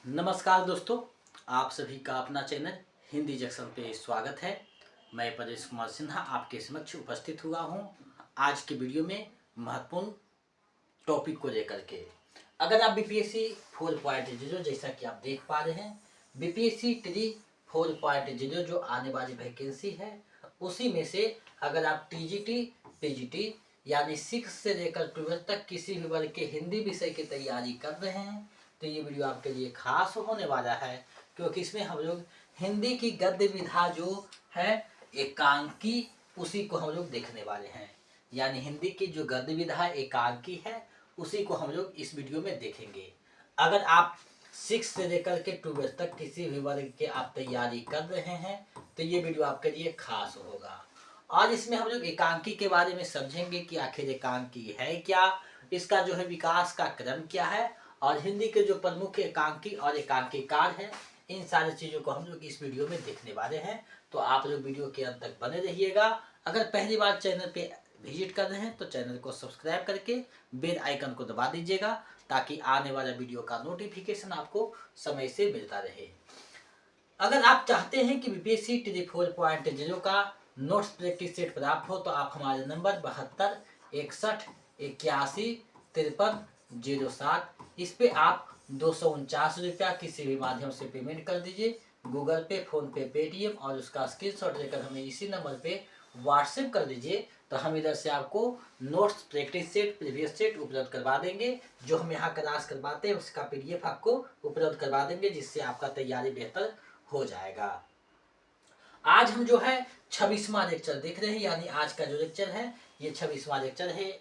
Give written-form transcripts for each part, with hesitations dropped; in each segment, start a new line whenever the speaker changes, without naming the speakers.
नमस्कार दोस्तों, आप सभी का अपना चैनल हिंदी जंक्शन पे स्वागत है। मैं परेश कुमार सिन्हा आपके समक्ष उपस्थित हुआ हूँ आज की वीडियो में महत्वपूर्ण टॉपिक को लेकर के। अगर आप बीपीएससी 4.0 जैसा कि आप देख पा रहे हैं, बीपीएससी 4.0 जो आने वाली वैकेंसी है उसी में से अगर आप टीजीटी पीजीटी यानी 6 से लेकर 12 तक किसी भी वर्ग के हिंदी विषय की तैयारी कर रहे हैं तो ये वीडियो आपके लिए खास होने वाला है, क्योंकि इसमें हम लोग हिंदी की गद्य विधा जो है एकांकी उसी को हम लोग देखने वाले हैं। यानी हिंदी की जो गद्य विधा एकांकी है उसी को हम लोग इस वीडियो में देखेंगे। अगर आप 6 से लेकर के 12 तक किसी भी वर्ग के आप तैयारी कर रहे हैं तो ये वीडियो आपके लिए खास होगा। और इसमें हम लोग एकांकी के बारे में समझेंगे कि आखिर एकांकी है क्या, इसका जो है विकास का क्रम क्या है, और हिंदी के जो प्रमुख एकांकी और एकांकीकार हैं इन सारी चीज़ों को हम लोग इस वीडियो में देखने वाले हैं। तो आप लोग वीडियो के अंत तक बने रहिएगा। अगर पहली बार चैनल पे विजिट कर रहे हैं तो चैनल को सब्सक्राइब करके बेल आइकन को दबा दीजिएगा ताकि आने वाला वीडियो का नोटिफिकेशन आपको समय से मिलता रहे। अगर आप चाहते हैं कि बीपीएससी 4.0 का नोट्स प्रैक्टिस सेट प्राप्त हो तो आप हमारे नंबर 72 61 81 53 07 इस पे आप 249 रुपया किसी भी माध्यम से पेमेंट कर दीजिए। गूगल पे, फोन पे, पेटीएम, और उसका स्क्रीनशॉट लेकर हमें इसी नंबर पे व्हाट्सएप कर दीजिए तो हम इधर से आपको notes practice set previous set उपलब्ध करवा देंगे। जो हम यहाँ क्लास करवाते हैं उसका पीडीएफ आपको उपलब्ध करवा देंगे, जिससे आपका तैयारी बेहतर हो जाएगा। आज हम जो है 26वां लेक्चर देख रहे हैं, यानी आज का जो लेक्चर है ये 26वां लेक्चर है।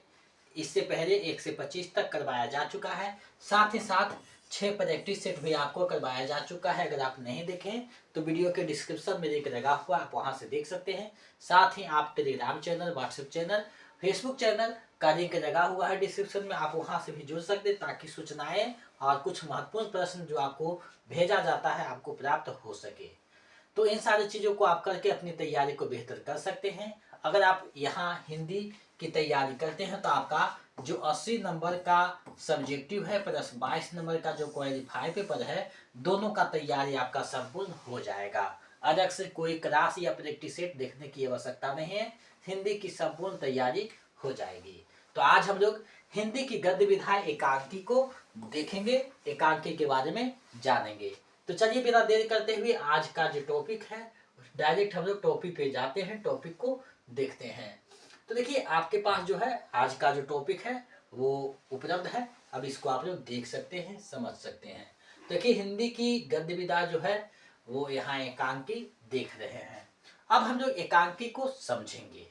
इससे पहले 1 से 25 तक करवाया जा चुका है, साथ ही साथ 6 प्रैक्टिस सेट भी आपको करवाया जा चुका है। अगर आप नहीं देखें तो वीडियो के डिस्क्रिप्शन में लिंक लगा हुआ, आप वहां से देख सकते हैं। साथ ही आप Telegram channel, WhatsApp channel, Facebook channel का लिंक लगा हुआ है डिस्क्रिप्शन में, आप वहां से भी जुड़ सकते हैं ताकि सूचनाएं और कुछ महत्वपूर्ण प्रश्न जो आपको भेजा जाता है आपको प्राप्त हो सके। तो इन सारी चीज़ों को आप करके अपनी तैयारी को बेहतर कर सकते हैं। अगर आप यहाँ हिंदी की तैयारी करते हैं तो आपका जो 80 नंबर का सब्जेक्टिव है प्लस 22 नंबर का जो क्वालिफाई पेपर है, दोनों का तैयारी आपका संपूर्ण हो जाएगा। अलग से कोई क्लास या प्रैक्टिस सेट देखने की आवश्यकता नहीं है, हिंदी की संपूर्ण तैयारी हो जाएगी। तो आज हम लोग हिंदी की गद्य विधा एकांकी को देखेंगे, एकांकी के बारे में जानेंगे। तो चलिए बिना देर करते हुए आज का जो टॉपिक है डायरेक्ट हम लोग टॉपिक पे जाते हैं, टॉपिक को देखते हैं। तो देखिए आपके पास जो है आज का जो टॉपिक है वो उपलब्ध है, अब इसको आप लोग देख सकते हैं, समझ सकते हैं। देखिए हिंदी की गद्य विधा जो है वो यहाँ एकांकी देख रहे हैं। अब हम लोग एकांकी को समझेंगे।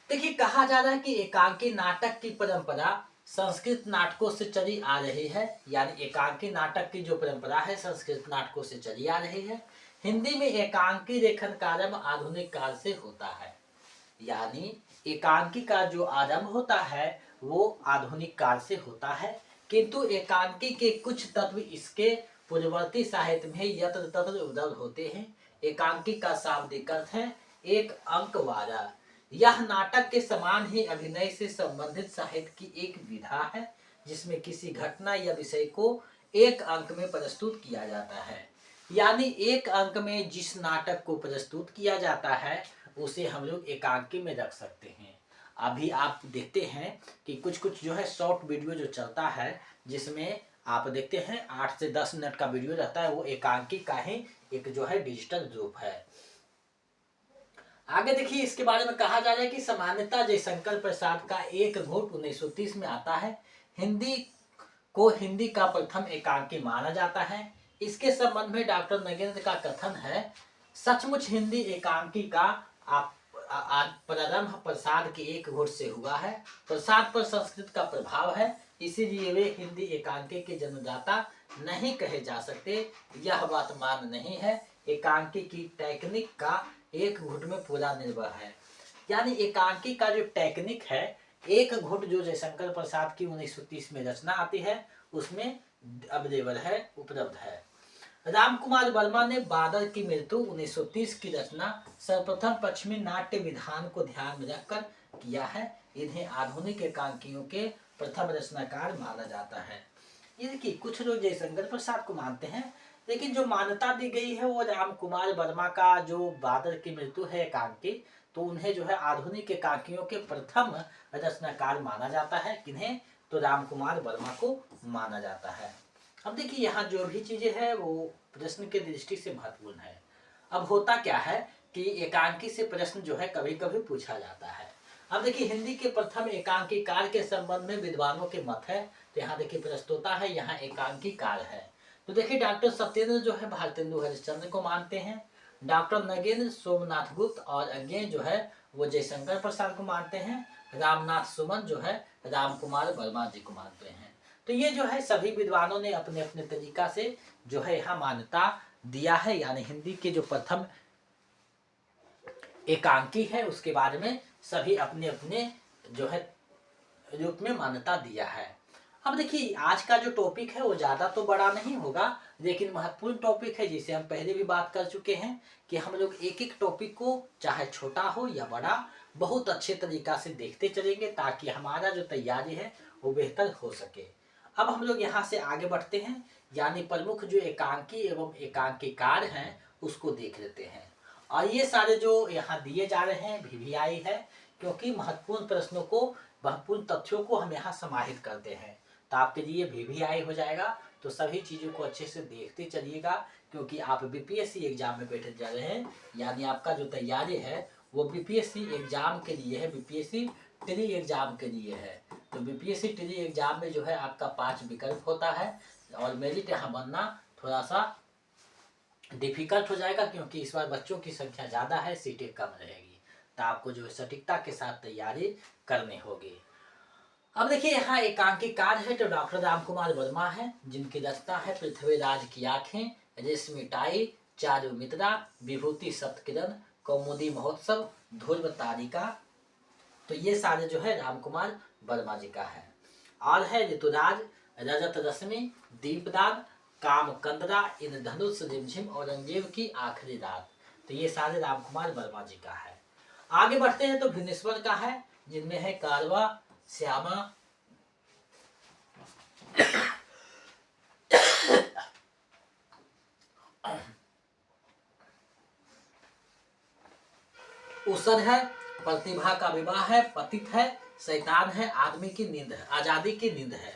देखिए कहा जा रहा है कि एकांकी नाटक की परंपरा संस्कृत नाटकों से चली आ रही है, यानी एकांकी नाटक की जो परंपरा है संस्कृत नाटकों से चली आ रही है। हिंदी में एकांकी लेखन का आरंभ आधुनिक काल से होता है, यानी एकांकी का जो आरंभ होता है वो आधुनिक काल से होता है, किंतु एकांकी के कुछ तत्व इसके पूर्ववर्ती साहित्य में यत्र तत्र उपलब्ध होते हैं। एकांकी का शाब्दिक अर्थ है एक अंक वाला। यह नाटक के समान ही अभिनय से संबंधित साहित्य की एक विधा है जिसमें किसी घटना या विषय को एक अंक में प्रस्तुत किया जाता है। यानी एक अंक में जिस नाटक को प्रस्तुत किया जाता है उसे हम लोग एकांकी में रख सकते हैं। अभी आप देखते हैं कि कुछ कुछ जो है शॉर्ट वीडियो जो चलता है जिसमें आप देखते हैं 8 से 10 मिनट का वीडियो रहता है, वो एकांकी का ही एक जो है डिजिटल रूप है। आगे देखिए इसके बारे में कहा जा रहा है कि सामान्यतः जयशंकर प्रसाद का एक घूट 1930 में आता है। हिंदी को हिंदी का प्रथम एकांकी माना जाता है। इसके संबंध में डॉक्टर नगेंद्र का कथन है, सचमुच हिंदी एकांकी का प्रारंभ प्रसाद के एक घूट से हुआ है। प्रसाद पर संस्कृत का प्रभाव है, इसीलिए वे हिंदी एकांकी के जन्मदाता नहीं कहे जा सकते। यह बात मान नहीं है। एकांकी की टेक्निक का एक घुट में पूरा निर्भर है, यानी एकांकी का जो टेक्निक है एक घुट जो जयशंकर प्रसाद की 1930 में रचना आती है उसमें अवेलेबल है, उपलब्ध है। राम कुमार वर्मा ने बादल की मृत्यु 1930 की रचना सर्वप्रथम पश्चिमी नाट्य विधान को ध्यान में रखकर किया है। इन्हें आधुनिक एकांकियों के प्रथम रचनाकार माना जाता है। ये देखिए कुछ लोग जयशंकर प्रसाद को मानते हैं, लेकिन जो मान्यता दी गई है वो राम कुमार वर्मा का जो बादल की मृत्यु है एकांकी, तो उन्हें जो है आधुनिक एकांकियों के प्रथम रचनाकार माना जाता है। किन्हें? तो राम कुमार वर्मा को माना जाता है। अब देखिए यहाँ जो भी चीजें हैं वो प्रश्न के दृष्टि से महत्वपूर्ण है। अब होता क्या है कि एकांकी से प्रश्न जो है कभी कभी पूछा जाता है। अब देखिए हिंदी के प्रथम एकांकीकार के संबंध में विद्वानों के मत है। तो यहाँ देखिए प्रस्तोता है, यहाँ एकांकीकार है। तो देखिए डॉक्टर सत्येंद्र जो है भारतेंदु हरिश्चंद्र को मानते हैं, डॉक्टर नगेंद्र सोमनाथ गुप्त और अज्ञे जो है वो जयशंकर प्रसाद को मानते हैं, रामनाथ सुमन जो है राम कुमार वर्मा जी को मानते हैं। तो ये जो है सभी विद्वानों ने अपने अपने तरीका से जो है यहाँ मान्यता दिया है, यानी हिंदी के जो प्रथम एकांकी है उसके बारे में सभी अपने अपने जो है रूप में मान्यता दिया है। अब देखिए आज का जो टॉपिक है वो ज़्यादा तो बड़ा नहीं होगा, लेकिन महत्वपूर्ण टॉपिक है जिसे हम पहले भी बात कर चुके हैं कि हम लोग एक एक टॉपिक को चाहे छोटा हो या बड़ा बहुत अच्छे तरीका से देखते चलेंगे ताकि हमारा जो तैयारी है वो बेहतर हो सके। अब हम लोग यहाँ से आगे बढ़ते हैं, यानी प्रमुख जो एकांकी एवं एकांकीकार हैं उसको देख लेते हैं। और ये सारे जो यहाँ दिए जा रहे हैं VVI है, क्योंकि महत्वपूर्ण प्रश्नों को महत्वपूर्ण तथ्यों को हम यहाँ समाहित करते हैं, तो आपके लिए VVI हो जाएगा। तो सभी चीज़ों को अच्छे से देखते चलिएगा, क्योंकि आप BPSC एग्जाम में बैठे जा रहे हैं, यानी आपका जो तैयारी है वो BPSC एग्जाम के लिए है, BPSC ट्री एग्जाम के लिए है। तो BPSC ट्री एग्जाम में जो है आपका 5 विकल्प होता है और मेरिट यहाँ बनना थोड़ा सा डिफिकल्ट हो जाएगा, क्योंकि इस बार बच्चों की संख्या ज़्यादा है, सीटें कम रहेगी। तो आपको जो है सटीकता के साथ तैयारी करनी होगी। अब देखिए यहाँ एकांकीकार है तो डॉक्टर राम कुमार वर्मा है, जिनकी रचना है पृथ्वीराज की आंखें, रेशमी टाई, चारु मित्रा, विभूति सप्तकिरण, कौमुदी महोत्सव, ध्रुव तारिका। तो ये सारे जो है राम कुमार वर्मा जी का है। और है ऋतुराज, रजत रश्मि, दीपदान, काम कंदरा, इंद्रधनुष, रिमझिम, औरंगजेब की आखिरी रात। तो ये सारे राम कुमार वर्मा जी का है। आगे बढ़ते हैं तो भिनेश्वर का है, जिनमें है कारवा, श्यामा, उसर है, प्रतिभा का विवाह है, पतित है, शैतान है, आदमी की नींद है, आजादी की नींद है।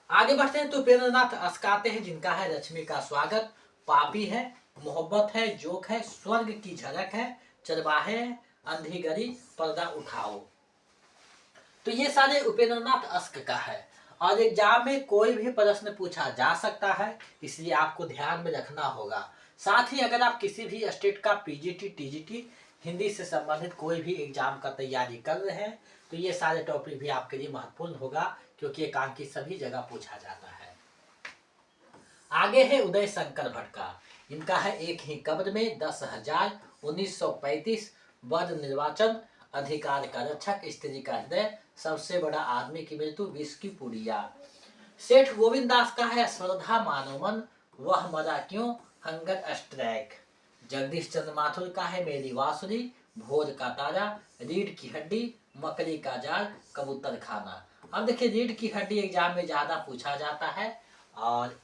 आगे बढ़ते हैं तो उपेंद्रनाथ अस्काते हैं, जिनका है लक्ष्मी का स्वागत, पापी है, मोहब्बत है, जोक है, स्वर्ग की झलक है, चरवाहे है, अंधी गरी, पर्दा उठाओ। तो ये सारे उपेंद्रनाथ अस्क का है और एग्जाम में कोई भी प्रश्न पूछा जा सकता है, इसलिए आपको ध्यान में रखना होगा। साथ ही अगर आप किसी भी स्टेट का PGT TGT हिंदी से संबंधित कोई भी एग्जाम का तैयारी कर रहे हैं तो ये सारे टॉपिक भी आपके लिए महत्वपूर्ण होगा, क्योंकि एकांकी सभी जगह पूछा जाता है। आगे है उदय शंकर भट्ट, इनका है एक ही कब्र में, 10,000, 1935, वध निर्वाचन, अधिकार का रक्षक, स्त्री का हृदय, सबसे बड़ा आदमी की मृत्यु, विष की पुड़िया। सेठ गोविंद दास का है श्रद्धा मानवमन, वह मरा क्यों, हंगर स्ट्राइक। जगदीश चंद्र माथुर का है मेरी बांसुरी, भोर का तारा, रीढ़ की हड्डी, मकड़ी का जाल, कबूतर खाना। अब देखिए रीढ़ की हड्डी एग्जाम में ज्यादा पूछा जाता है और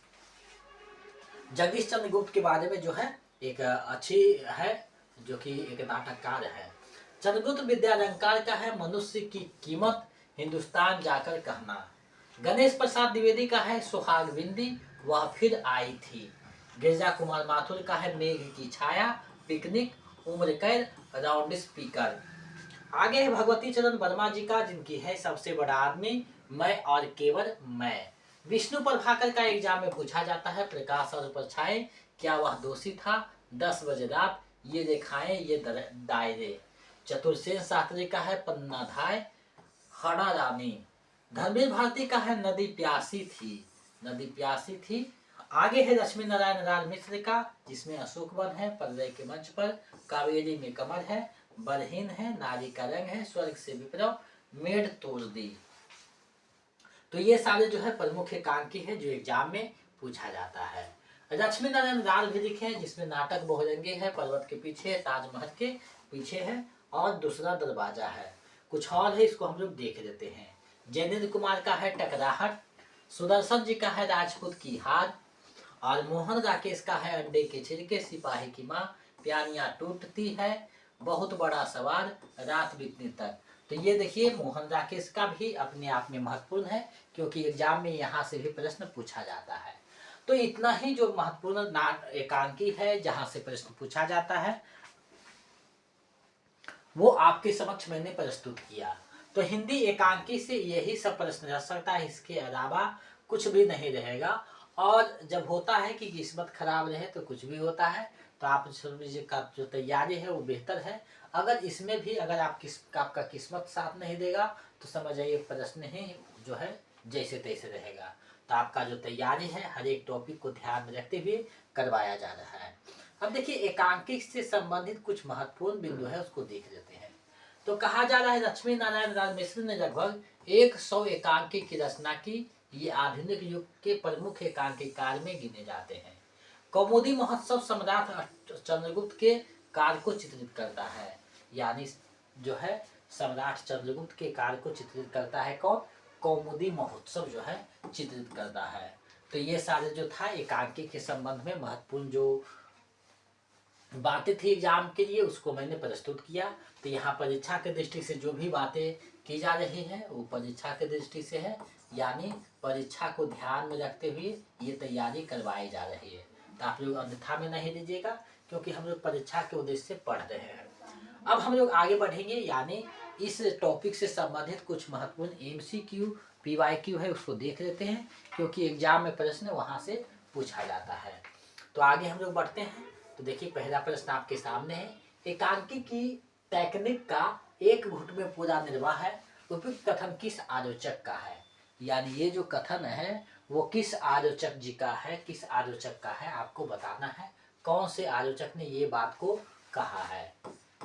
जगदीश चंद्र गुप्त के बारे में जो है एक अच्छी है, जो कि एक नाटककार है। चंद्रगुप्त विद्यालंकार का है मनुष्य की कीमत, हिंदुस्तान जाकर कहना। गणेश प्रसाद द्विवेदी का है सुहाग बिंदी, वह फिर आई थी। गिरजा कुमार माथुर का है मेघ की छाया, पिकनिक, उम्र कैद, राउंड स्पीकर। आगे है भगवती चरण वर्मा जी का, जिनकी है सबसे बड़ा आदमी, मैं और केवल मैं। विष्णु प्रभाकर का एग्जाम में पूछा जाता है प्रकाश और परछाएं, क्या वह दोषी था, 10 बजे रात, ये रेखाएं ये दायरे। चतुर्सेन शास्त्री का है पन्ना धाय, हड़ा रानी। धर्मवीर भारती का है नदी प्यासी थी, नदी प्यासी थी। आगे है लक्ष्मी नारायण लाल मिश्र का, जिसमें अशोक वन है, पर्दे के मंच पर, कावेरी में कमल है, बरहीन है, नारी का रंग है, स्वर्ग से विप्लव, मेढ़ तोड़ दी। तो ये सारे जो है प्रमुख एकांकी है जो एग्जाम में पूछा जाता है। लक्ष्मी नारायण लाल भी लिखे हैं, जिसमें नाटक बहुरंगी है, पर्वत के पीछे, ताजमहल के पीछे है और दूसरा दरवाजा है। कुछ और है, इसको हम लोग देख लेते हैं। जैनेन्द्र कुमार का है टकराहट, सुदर्शन जी का है राजपूत की हार, और मोहन राकेश का है अंडे के छिलके, सिपाही की माँ, प्यानियां टूटती है, बहुत बड़ा सवार, रात बीतने तक। तो ये देखिए मोहन राकेश का भी अपने आप में महत्वपूर्ण है, क्योंकि एग्जाम में यहाँ से भी प्रश्न पूछा जाता है। तो इतना ही जो महत्वपूर्ण एकांकी है जहाँ से प्रश्न पूछा जाता है वो आपके समक्ष मैंने प्रस्तुत किया। तो हिंदी एकांकी से यही सब प्रश्न रह सकता है, इसके अलावा कुछ भी नहीं रहेगा। और जब होता है कि किस्मत खराब रहे तो कुछ भी होता है, तो आप समझिए का जो तैयारी है वो बेहतर है। अगर इसमें भी अगर आपका किस्मत साथ नहीं देगा तो समझ आइए प्रश्न ही जो है जैसे तैसे रहेगा। तो आपका जो तैयारी है हर एक टॉपिक को ध्यान में रखते हुए करवाया जा रहा है। अब देखिए एकांकिक से संबंधित कुछ महत्वपूर्ण बिंदु है उसको देख लेते हैं। तो कहा जा रहा है लक्ष्मी नारायण राज मिश्र ने लगभग 100 एकांकी की रचना की। ये आधुनिक युग के प्रमुख एकांकीकार में गिने जाते हैं। कौमुदी महोत्सव सम्राट चंद्रगुप्त के कार्य को चित्रित करता है, यानी जो है सम्राट चंद्रगुप्त के कार्य को चित्रित करता है कौन? कौमुदी महोत्सव जो है चित्रित करता है। तो ये सारे जो था एकांकी के संबंध में महत्वपूर्ण जो बातें थी एग्जाम के लिए उसको मैंने प्रस्तुत किया। तो यहाँ परीक्षा के दृष्टि से जो भी बातें की जा रही हैं वो परीक्षा के दृष्टि से है, यानी परीक्षा को ध्यान में रखते हुए ये तैयारी करवाई जा रही है। तो आप लोग अन्यथा में नहीं लीजिएगा, क्योंकि हम लोग परीक्षा के उद्देश्य से पढ़ रहे हैं। अब हम लोग आगे बढ़ेंगे, यानी इस टॉपिक से संबंधित कुछ महत्वपूर्ण MCQ PYQ है उसको देख लेते हैं, क्योंकि एग्जाम में प्रश्न वहाँ से पूछा जाता है। तो आगे हम लोग बढ़ते हैं। तो देखिए पहला प्रश्न आपके सामने है, एकांकी की टेक्निक का एक घुट में पूरा निर्वाह है, उपयुक्त कथन किस आलोचक का है? यानी ये जो कथन है वो किस आलोचक जी का है, किस आलोचक का है आपको बताना है, कौन से आलोचक ने ये बात को कहा है।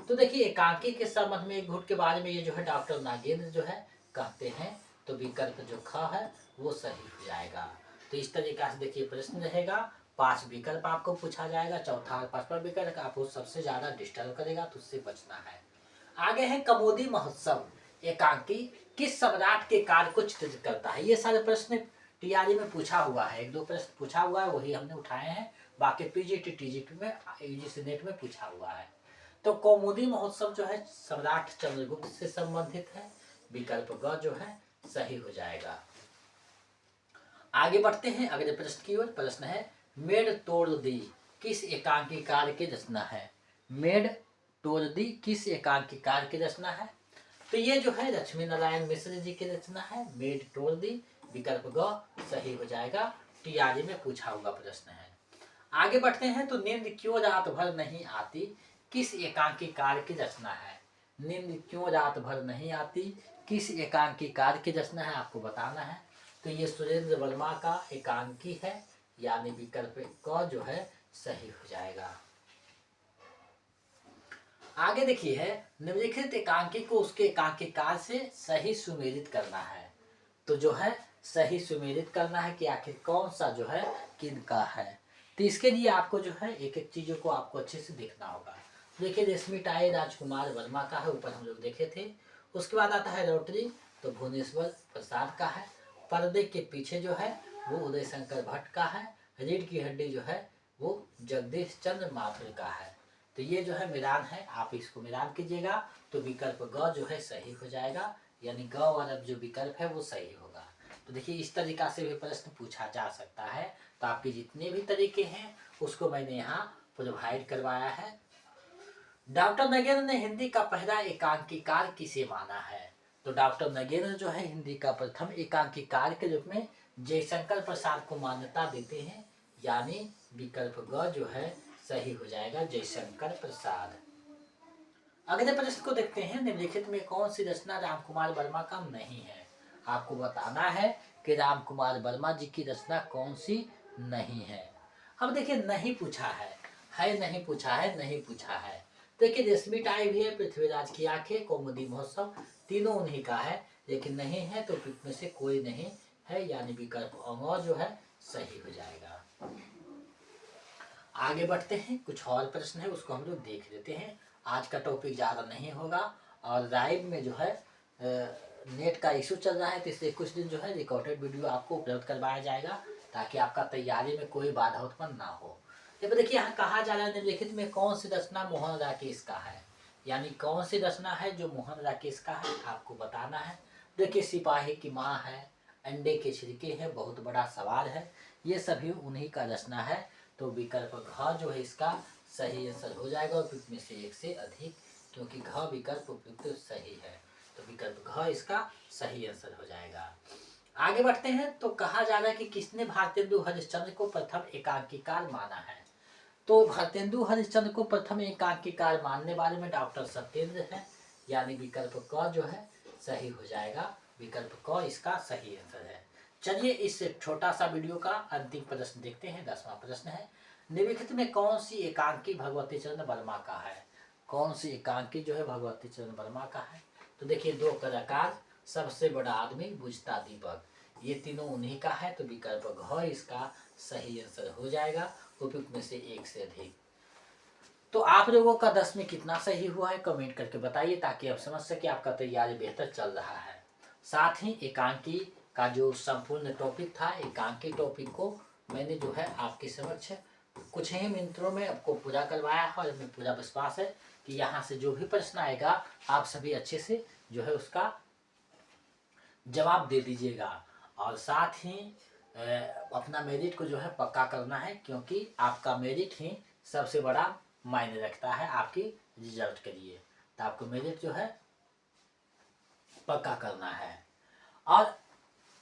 तो देखिए एकांकी के संबंध में एक घुट के बारे में ये जो है डॉक्टर नागेंद्र जो है कहते हैं, तो विकल्प जो ख है वो सही हो जाएगा। तो इस तरीका से देखिए प्रश्न रहेगा, 5 विकल्प आपको पूछा जाएगा, चौथा और पांचवा विकल्प आपको सबसे ज्यादा डिस्टर्ब करेगा तो उससे बचना है। आगे है कमोदी महोत्सव एकांकी किस सम्राट के कार्य को चित्रित करता है? ये सारे प्रश्न टीआरई में पूछा हुआ है, एक दो प्रश्न पूछा हुआ है वही हमने उठाए हैं, बाकी पीजीटी टीजीटी में यूजीसी नेट में पूछा हुआ है। तो कौमुदी महोत्सव जो है सम्राट चंद्रगुप्त से संबंधित है, विकल्प ग जो है सही हो जाएगा। आगे बढ़ते हैं अगले प्रश्न की ओर। प्रश्न है मेड तोड़ दी किस एकांकीकार की रचना है? मेड तोड़ दी किस एकांकीकार की रचना है? तो ये जो है लक्ष्मी नारायण मिश्र जी की रचना है, मेड तोड़ दी, विकल्प ग सही हो जाएगा। टीआरई में पूछा हुआ प्रश्न है। आगे बढ़ते हैं। तो नींद क्यों रात भर नहीं आती किस एकांकीकार की रचना है? नींद क्यों रात भर नहीं आती किस एकांकीकार की रचना है आपको बताना है। तो ये सुरेंद्र वर्मा का एकांकी है, यानी विकल्प क जो है सही हो जाएगा। आगे देखिए है निम्नलिखित एकांकी को उसके एकांकीकार से सही सुमेलित करना है। तो जो है सही सुमेलित करना है कि आखिर कौन सा जो है किनका है। तो इसके लिए आपको जो है एक एक चीजों को आपको अच्छे से देखना होगा। देखिए रेशमी टाई राजकुमार वर्मा का है, ऊपर हम लोग देखे थे। उसके बाद आता है रोटरी, तो भुवनेश्वर प्रसाद का है। पर्दे के पीछे जो है वो उदय शंकर भट्ट का है। रीढ़ की हड्डी जो है वो जगदीश चंद्र माथुर का है। तो ये जो है मिलान है, आप इसको मिलान कीजिएगा तो विकल्प ग जो है सही हो जाएगा, यानी ग वाला जो विकल्प है वो सही होगा। तो देखिए इस तरीका से भी प्रश्न पूछा जा सकता है। तो आपके जितने भी तरीके हैं उसको मैंने यहाँ प्रोवाइड करवाया है। डॉक्टर नगेंद्र ने हिंदी का पहला एकांकीकार किसे माना है? तो डॉक्टर नगेंद्र जो है हिंदी का प्रथम एकांकीकार के रूप में जयशंकर प्रसाद को मान्यता देते हैं, यानी विकल्प ग जो है सही हो जाएगा, जयशंकर प्रसाद। अगले प्रश्न को देखते हैं। निम्नलिखित में कौन सी रचना रामकुमार वर्मा का नहीं है? आपको बताना है कि रामकुमार वर्मा जी की रचना कौन सी नहीं है। अब देखिए नहीं पूछा है नहीं पूछा है, नहीं पूछा है। देखिए रेशमी टाई भी है, पृथ्वीराज की आंखें, कौमुदी महोत्सव, तीनों उन्हीं का है, लेकिन नहीं है तो में से कोई नहीं है, यानी विकल्प अंग जो है सही हो जाएगा। आगे बढ़ते हैं, कुछ और प्रश्न है उसको हम लोग देख लेते हैं। आज का टॉपिक ज़्यादा नहीं होगा और राइम में जो है नेट का इशू चल रहा है, तो इसलिए कुछ दिन जो है रिकॉर्डेड वीडियो आपको उपलब्ध करवाया जाएगा ताकि आपका तैयारी में कोई बाधा उत्पन्न ना हो। ये देखिए यहाँ कहा जा रहा है निम्नलिखित में कौन सी रचना मोहन राकेश का है, यानी कौन सी रचना है जो मोहन राकेश का है आपको बताना है। देखिए सिपाही की माँ है, अंडे के छिलके हैं, बहुत बड़ा सवाल है, ये सभी उन्हीं का रचना है। तो विकल्प घ जो है इसका सही आंसर हो जाएगा, उपयुक्त में से एक से अधिक, क्योंकि घ विकल्प उपयुक्त सही है, तो विकल्प घ इसका सही आंसर हो जाएगा। आगे बढ़ते हैं। तो कहा जा रहा है कि किसने भारतेंदु हरिश्चंद्र को प्रथम एकांकीकार माना है। तो भारतेंदु हरिश्चंद्र को प्रथम एकांकीकार मानने वाले में डॉक्टर सत्येंद्र है, यानी विकल्प क जो है सही हो जाएगा, विकल्प क इसका सही आंसर है। चलिए इस छोटा सा वीडियो का अंतिम प्रश्न देखते हैं। 10वां प्रश्न है, निम्नलिखित में कौन सी एकांकी भगवती चरण वर्मा का है। कौन सी एकांकी जो है भगवती चरण वर्मा का है। तो देखिए दो कलाकार, सबसे बड़ा आदमी, बुझता दीपक, ये तीनों उन्हीं का है, तो विकल्प घ इसका सही आंसर हो जाएगा, उपयुक्त में से एक से अधिक। तो आप लोगों का 10 में कितना सही हुआ है कमेंट करके बताइए, ताकि आप समझ सके आपका तैयारी बेहतर चल रहा है। साथ ही एकांकी का जो संपूर्ण टॉपिक था, एकांकी टॉपिक को मैंने जो है आपके समक्ष कुछ ही मिनटों में आपको पूरा करवाया है, और हमें पूरा विश्वास है कि यहाँ से जो भी प्रश्न आएगा आप सभी अच्छे से जो है उसका जवाब दे दीजिएगा। और साथ ही अपना मेरिट को जो है पक्का करना है, क्योंकि आपका मेरिट ही सबसे बड़ा मायने रखता है आपकी रिजल्ट के लिए। तो आपको मेरिट जो है पक्का करना है, और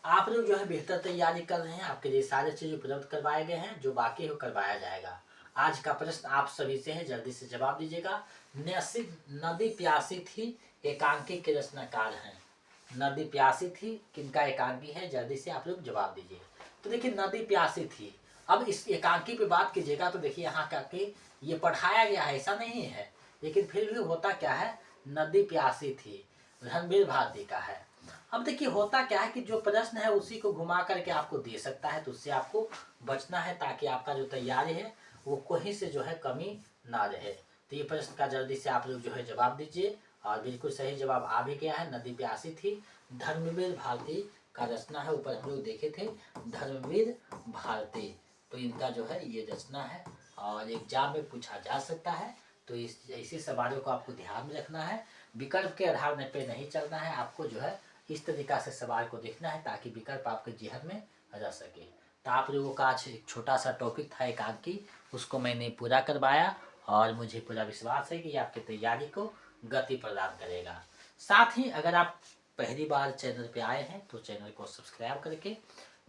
आप लोग जो है बेहतर तैयारी कर रहे हैं, आपके लिए सारे चीज़ उपलब्ध करवाए गए हैं, जो बाकी हो करवाया जाएगा। आज का प्रश्न आप सभी से है, जल्दी से जवाब दीजिएगा। नदी प्यासी थी एकांकी के रचनाकार हैं। नदी प्यासी थी किनका एकांकी है, जल्दी से आप लोग जवाब दीजिए। तो देखिए नदी प्यासी थी, अब इस एकांकी पे बात कीजिएगा तो देखिए यहाँ का कि ये पढ़ाया गया है ऐसा नहीं है, लेकिन फिर भी होता क्या है, नदी प्यासी थी रणबीर भारती का है। अब देखिए होता क्या है कि जो प्रश्न है उसी को घुमा करके आपको दे सकता है, तो उससे आपको बचना है, ताकि आपका जो तैयारी है वो कहीं से जो है कमी ना रहे। तो ये प्रश्न का जल्दी से आप लोग जो है जवाब दीजिए, और बिल्कुल सही जवाब आ भी गया है, नदी प्यासी थी धर्मवीर भारती का रचना है। ऊपर हम लोग देखे थे धर्मवीर भारती, तो इनका जो है ये रचना है, और एग्जाम में पूछा जा सकता है। तो इस ऐसे सवालों को आपको ध्यान में रखना है, विकल्प के आधार पे नहीं चलना है, आपको जो है इस तरीका से सवाल को देखना है ताकि विकल्प आपके जेहन में रह सके। तो आप लोगों का आज एक छोटा सा टॉपिक था एकांकी, उसको मैंने पूरा करवाया, और मुझे पूरा विश्वास है कि आपकी तैयारी को गति प्रदान करेगा। साथ ही अगर आप पहली बार चैनल पे आए हैं तो चैनल को सब्सक्राइब करके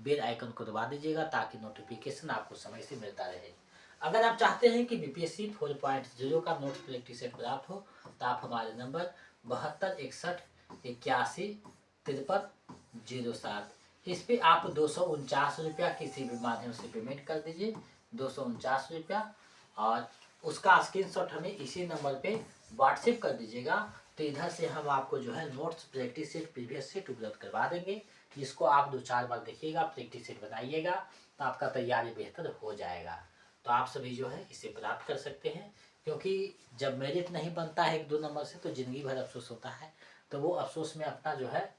बेल आइकन को दबा दीजिएगा, ताकि नोटिफिकेशन आपको समय से मिलता रहे। अगर आप चाहते हैं कि बीपीएससी 4.0 का नोट्स प्रैक्टिस सेट प्राप्त हो, तो आप हमारे नंबर 7261815307 इस पे आप 249 रुपया किसी भी माध्यम से पेमेंट कर दीजिए, 249 रुपया, और उसका स्क्रीनशॉट हमें इसी नंबर पे व्हाट्सएप कर दीजिएगा। तो इधर से हम आपको जो है notes practice set previous set उपलब्ध करवा देंगे, जिसको आप 2-4 बार देखिएगा, प्रैक्टिस सेट बनाइएगा, तो आपका तैयारी बेहतर हो जाएगा। तो आप सभी जो है इसे प्राप्त कर सकते हैं, क्योंकि जब मेरिट नहीं बनता है 1-2 नंबर से तो ज़िंदगी भर अफसोस होता है, तो वो अफसोस में अपना जो है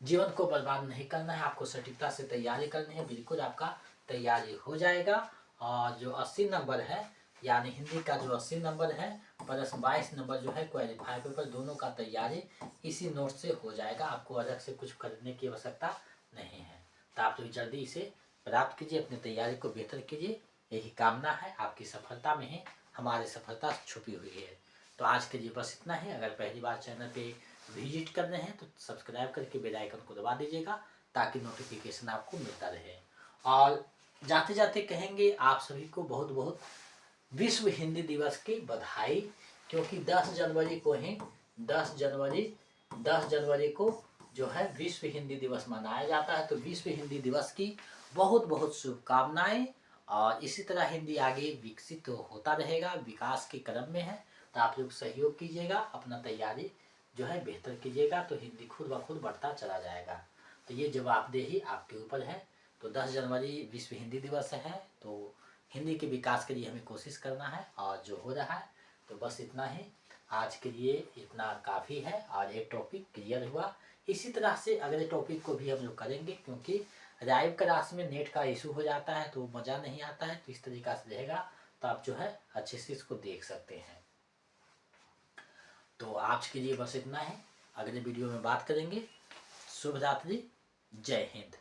जीवन को बर्बाद नहीं करना है, आपको सटीकता से तैयारी करनी है, बिल्कुल आपका तैयारी हो जाएगा। और जो 80 नंबर है, यानी हिंदी का जो 80 नंबर है प्लस 22 नंबर जो है क्वालिफाई पेपर, दोनों का तैयारी इसी नोट से हो जाएगा, आपको अलग से कुछ खरीदने की आवश्यकता नहीं है। तो आप लोग जल्दी इसे प्राप्त कीजिए, अपनी तैयारी को बेहतर कीजिए, यही कामना है। आपकी सफलता में ही हमारी सफलता छुपी हुई है। तो आज के लिए बस इतना ही। अगर पहली बार चैनल पे विजिट कर रहे हैं तो सब्सक्राइब करके बेल आइकन को दबा दीजिएगा, ताकि नोटिफिकेशन आपको मिलता रहे। और जाते जाते कहेंगे आप सभी को बहुत बहुत विश्व हिंदी दिवस की बधाई, क्योंकि 10 जनवरी को ही 10 जनवरी को जो है विश्व हिंदी दिवस मनाया जाता है। तो विश्व हिंदी दिवस की बहुत बहुत शुभकामनाएं, और इसी तरह हिंदी आगे विकसित होता रहेगा, विकास के क्रम में है। तो आप लोग सहयोग कीजिएगा, अपना तैयारी जो है बेहतर कीजिएगा, तो हिंदी खुद ब खुद बढ़ता चला जाएगा। तो ये जवाबदेही आपके ऊपर है। तो 10 जनवरी विश्व हिंदी दिवस है, तो हिंदी के विकास के लिए हमें कोशिश करना है, और जो हो रहा है तो बस इतना ही। आज के लिए इतना काफ़ी है और एक टॉपिक क्लियर हुआ। इसी तरह से अगले टॉपिक को भी हम लोग करेंगे, क्योंकि लाइव क्लास में नेट का इशू हो जाता है तो मज़ा नहीं आता है। तो इस तरीक़ा से रहेगा तो आप जो है अच्छे से इसको देख सकते हैं। तो आज के लिए बस इतना है, अगले वीडियो में बात करेंगे। शुभ रात्रि, जय हिंद।